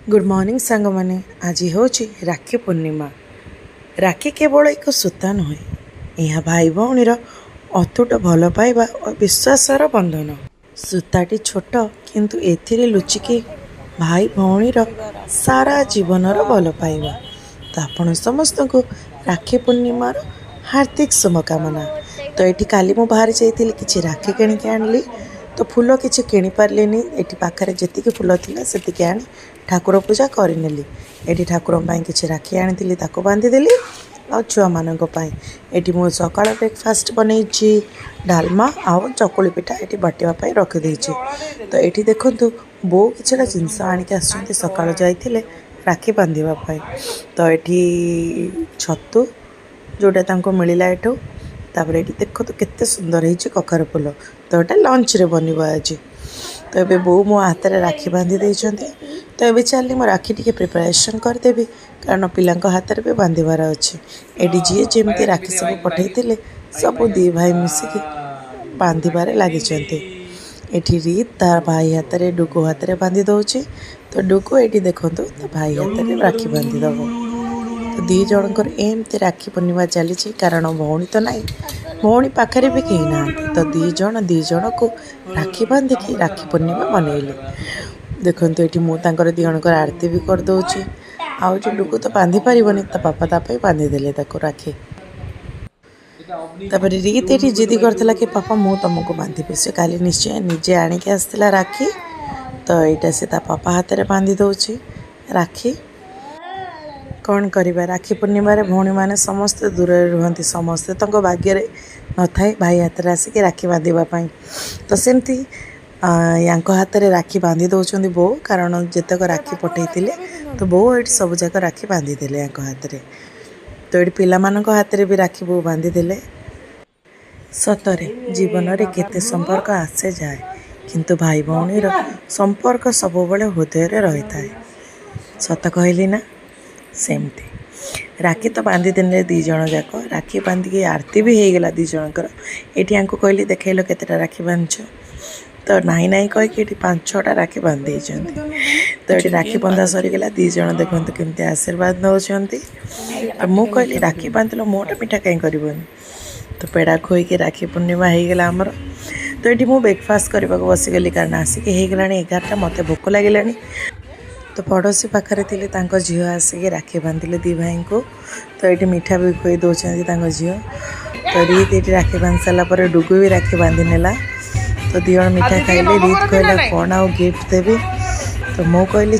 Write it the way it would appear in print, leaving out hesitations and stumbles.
Good morning सांग मैंने आज हूँ राखी पूर्णिमा। राखी केवल एक सूता नुहे, यह भाई भौणीर अतुट भल पाइबा और विश्वासर बंधन। सूताटी छोट किंतु एथिरे लुचिकी भाई भौणीर सारा जीवनर भल पाइबा। तो आपण समस्त को राखी पूर्णिमार हार्दिक शुभकामना। तो ये काली मु बाहर जाइए कि राखी किणिकी आनली, तो फूल किसी किणी पार्लिनी। ये पाखे जी फूल थी से आनी ठाकुर पूजा करनेली। ये ठाकुर किसी राखी आनी ताको बांधीदेली आ छुआ मानी। ये मु सका ब्रेकफास्ट बनई डालमा आउ चकुली पिठा ये बाटापी रखिदे। तो ये देखु बो कि जिनस आणिक सका जाते राखी बांधापी। तो ये छतु जोटा मिलला एठू। तापर ये देखो तो केते सुंदर है कखार फूल। तो ये लंच रे बनब आज। तो ये बो मो हाथ में राखी बांधी देइछन्ती। तो ये चली मो राखी टी प्रिपरेशन करदेवी, कारण पिला हाथ में भी बांधबार अच्छे। ये जी जमी राखी सब पठे सब दी भाई मिसिकी बांधबार लगी। ये रीत तार भाई हाथ में डुगु हाथ में बांधी दौचे। तो डुगु ये देखो तो भाई हाथ में राखी बांधी दब। तो दी जनकर एमती राखी पूर्णिमा चली, कारण भौणी तो नहीं, भौणी पाखे भी कहीं ना। तो दी जन को राखी बांधिकी राखी पूर्णिमा मनइले। देखो ये मुझे दी जनकर आरती भी करदे। आउ डुगु तो बांधि पारनी, तो पापा ताप बांधिदेले राखी। तापर रीत ये जिद करता कि पापा मु तुमको बांधि से काली निश्चय निजे आणिक आसला राखी। तो यहाँ से पापा हाथ में बांधि दौची राखी। कौन करवा, राखी पूर्णिमा भौणी मैंने समस्ते दूर रुहति, समस्ते भाग्य न थाए भाई हाथ में आसिक राखी बांधापी। तो सेमती हाथ में राखी बांधि दौरान बो, कारण जितक राखी पठे तो बो ये सब जाक राखी बांधिदेले हाथ में। तो ये पिला हाथ में भी राखी बो बांधिदेले। सतरे जीवन में केते संपर्क आसे जाए, किंतु भाई भौणीर संपर्क सब बड़े हृदय रही थाए। सत कहली ना, सेमती राखी तो बांधि देने दी जन जाक। राखी बांधिकी आरती भी हो गला दी जनकर। ये कहली देखल केतेटा राखी बांध। तो नाई नाई कहीकि 5-6टा राखी बांधे। तो ये राखी बंधा सरीगला। दी जन देखते केमती आशीर्वाद नौकरी। तो मु कहली राखी बांधिल मोटा मिठा कहीं करनी। तो पेड़ा खोईकी राखी पूर्णिमा हो गला आमर। तो ये मुझे ब्रेकफास्ट करने को बसीगली, कारण आसिक होगला 11टा, मत भोक लगे। तो पड़ोसी पाखे थे झी आसिक राखी बांधिले दी भाई को। तो ये मिठा भी खुई दौरान झी। तो रीत ये राखी बांधि सारापर डुगु भी राखी बांधि नेला। तो दी जण मिठा खाइले। रीत कहला कौन आउ गिफ्ट देवी। तो मु कहली